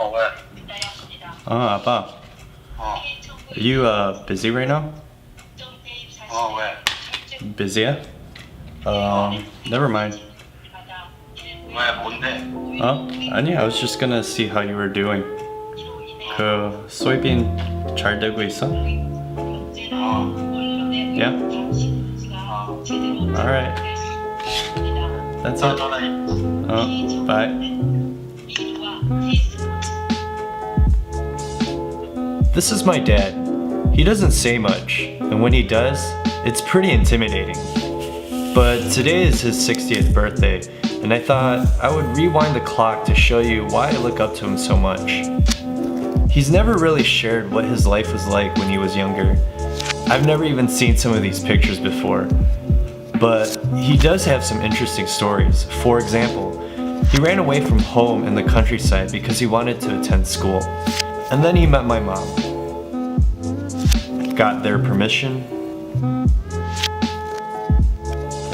왜? 아빠. 어, Are you busy right now? 왜? Busy야? Never mind. 왜, 뭔데? 아니, I was just gonna see how you were doing. 그 소이빈 잘 되고 있어? Yeah? Alright. That's it. Bye. This is my dad. He doesn't say much, and when he does, it's pretty intimidating. But today is his 60th birthday, and I thought I would rewind the clock to show you why I look up to him so much. He's never really shared what his life was like when he was younger. I've never even seen some of these pictures before. But he does have some interesting stories. For example, he ran away from home in the countryside because he wanted to attend school. And then he met my mom. Got their permission, and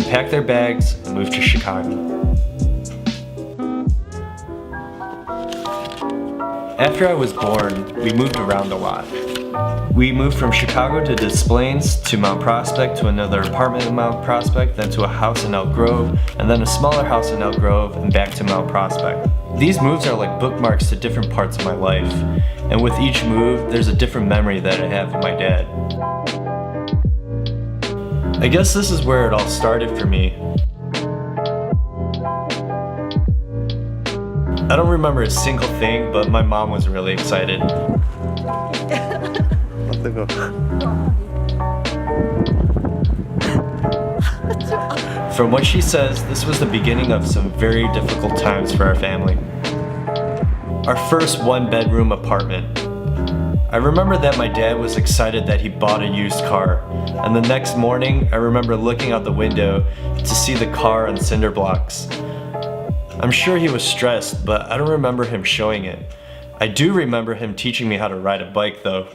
packed their bags and moved to Chicago. After I was born, we moved around a lot. We moved from Chicago to Des Plaines, to Mount Prospect, to another apartment in Mount Prospect, then to a house in Elk Grove, and then a smaller house in Elk Grove, and back to Mount Prospect. These moves are like bookmarks to different parts of my life, and with each move, there's a different memory that I have of my dad. I guess this is where it all started for me. I don't remember a single thing, but my mom was really excited. From what she says, this was the beginning of some very difficult times for our family. Our first one-bedroom apartment. I remember that my dad was excited that he bought a used car, and the next morning I remember looking out the window to see the car on cinder blocks. I'm sure he was stressed, but I don't remember him showing it. I do remember him teaching me how to ride a bike though.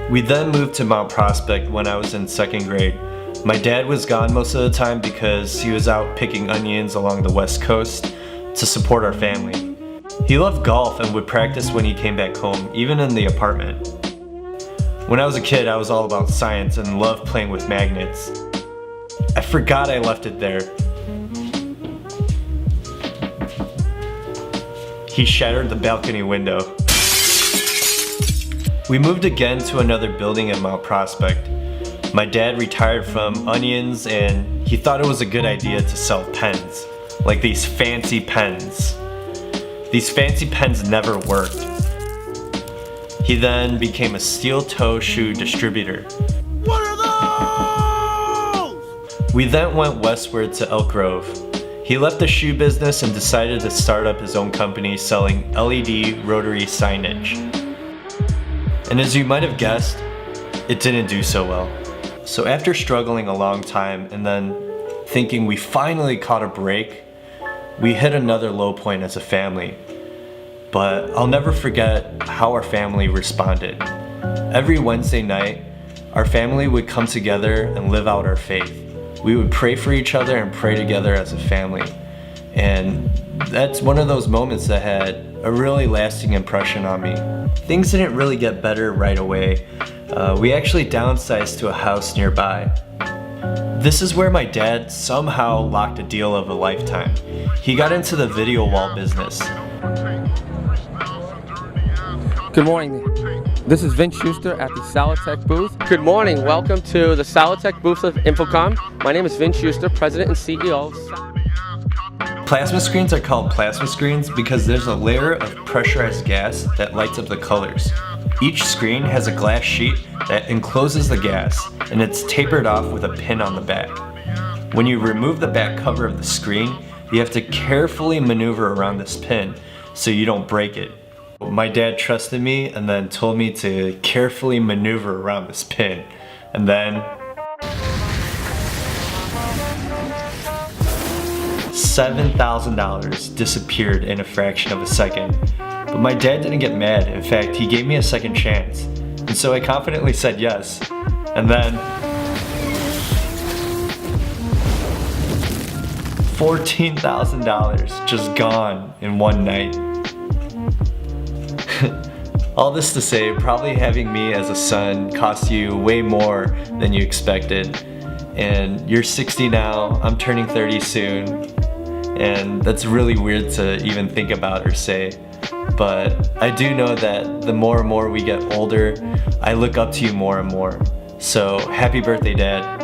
We then moved to Mount Prospect when I was in second grade. My dad was gone most of the time because he was out picking onions along the west coast to support our family. He loved golf and would practice when he came back home, even in the apartment. When I was a kid, I was all about science and loved playing with magnets. I forgot I left it there. He shattered the balcony window. We moved again to another building at Mount Prospect. My dad retired from onions and he thought it was a good idea to sell pens, like these fancy pens. These fancy pens never worked. He then became a steel-toe shoe distributor. What are those? We then went westward to Elk Grove. He left the shoe business and decided to start up his own company selling LED rotary signage. And as you might have guessed, it didn't do so well. So after struggling a long time and then thinking we finally caught a break, we hit another low point as a family. But I'll never forget how our family responded. Every Wednesday night, our family would come together and live out our faith. We would pray for each other and pray together as a family. And that's one of those moments that had a really lasting impression on me. Things didn't really get better right away. We actually downsized to a house nearby. This is where my dad somehow locked a deal of a lifetime. He got into the video wall business. Good morning. This is Vince Schuster at the Solitech booth. Good morning. Welcome to the Solitech booth of Infocom. My name is Vince Schuster, President and CEO of Plasma screens are called plasma screens because there's a layer of pressurized gas that lights up the colors. Each screen has a glass sheet that encloses the gas and it's tapered off with a pin on the back. When you remove the back cover of the screen, you have to carefully maneuver around this pin so you don't break it. My dad trusted me and then told me to carefully maneuver around this pin. And then $7,000 disappeared in a fraction of a second. But my dad didn't get mad. In fact, he gave me a second chance. And so I confidently said yes. And then $14,000 just gone in one night. All this to say, probably having me as a son cost you way more than you expected. And you're 60 now, I'm turning 30 soon. And that's really weird to even think about or say. But I do know that the more and more we get older, I look up to you more and more. So happy birthday, Dad.